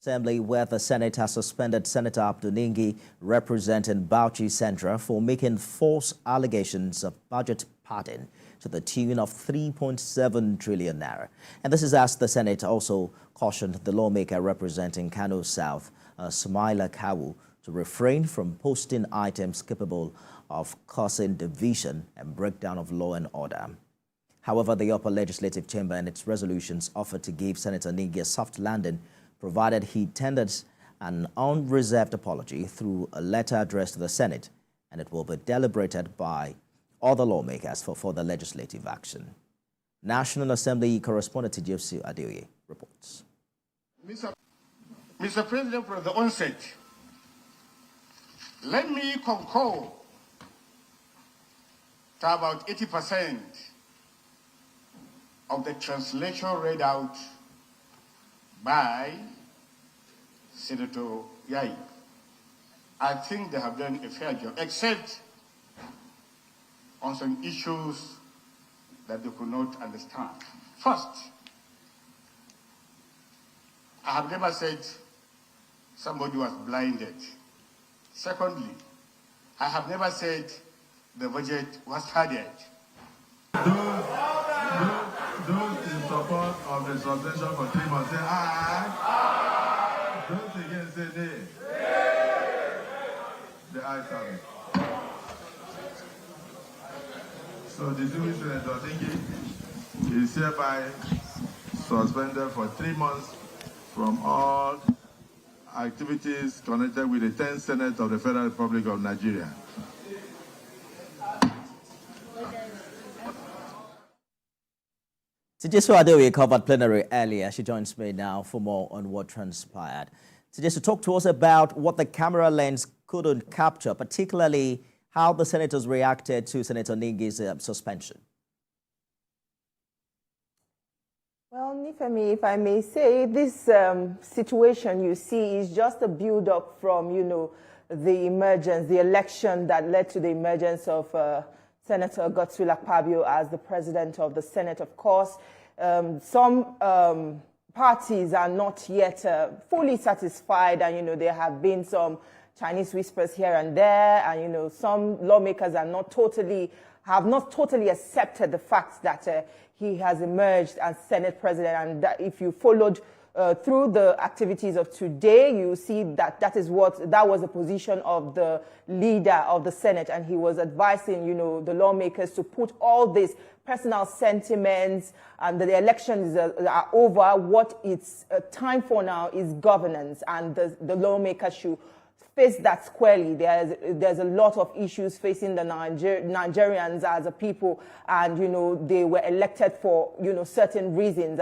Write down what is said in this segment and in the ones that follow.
Assembly, where the Senate has suspended Senator Abdul Ningi, representing Bauchi Central, for making false allegations of budget padding to the tune of 3.7 trillion naira. And this is as the Senate also cautioned the lawmaker representing Kano South, Sumaila Kawu, to refrain from posting items capable of causing division and breakdown of law and order. However, the upper legislative chamber in its resolutions offered to give Senator Ningi a soft landing, provided he tendered an unreserved apology through a letter addressed to the Senate, and it will be deliberated by other lawmakers for further legislative action. National Assembly correspondent TVC News reports. Mr. President, from the onset, let me concur to about 80% of the translation read out by Senator Yai. I think they have done a fair job, except on some issues that they could not understand. First, I have never said somebody was blinded. Secondly, I have never said the budget was padded. Those in support of the suspension for 3 months say aye. Those against say nay. The ayes have it. So the distinguished Senator Ningi is hereby suspended for 3 months from all activities connected with the 10th Senate of the Federal Republic of Nigeria. Tijesu Adeoye covered plenary earlier. She joins me now for more on what transpired. Tijesu, talk to us about what the camera lens couldn't capture, particularly how the senators reacted to Senator Ningi's suspension. Well, Nifemi, if I may say, this situation you see is just a build-up from, the emergence, the election that led to the emergence of Senator Godswill Akpabio as the president of the Senate. Of course, some parties are not yet fully satisfied, and there have been some Chinese whispers here and there, and some lawmakers are have not totally accepted the fact that he has emerged as Senate president. And that if you followed through the activities of today, you see that that was the position of the leader of the Senate, and he was advising, the lawmakers to put all these personal sentiments and the elections are over. What it's time for now is governance, and the lawmakers should face that squarely. There's a lot of issues facing the Nigerians as a people, and they were elected for certain reasons,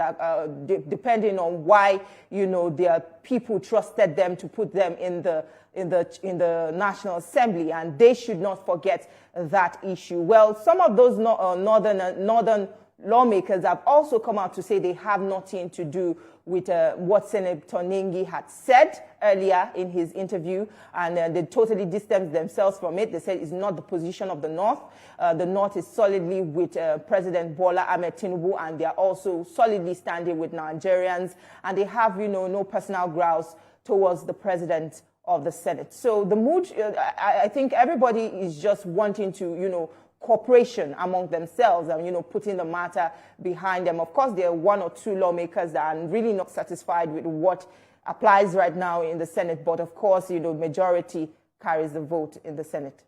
depending on why their people trusted them to put them in the National Assembly, and they should not forget that issue. Well, some of those northern lawmakers have also come out to say they have nothing to do with what Senator Ningi had said earlier in his interview, and they totally distanced themselves from it. They said it's not the position of the North. The North is solidly with President Bola Ahmed Tinubu, and they are also solidly standing with Nigerians, and they have, no personal grounds towards the president of the Senate. So the mood, I think everybody is just wanting to, cooperation among themselves and, putting the matter behind them. Of course, there are one or two lawmakers that are really not satisfied with what applies right now in the Senate. But of course, majority carries the vote in the Senate.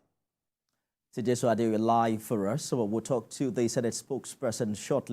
Tijesu Adeoye live for us. So we'll talk to the Senate spokesperson shortly.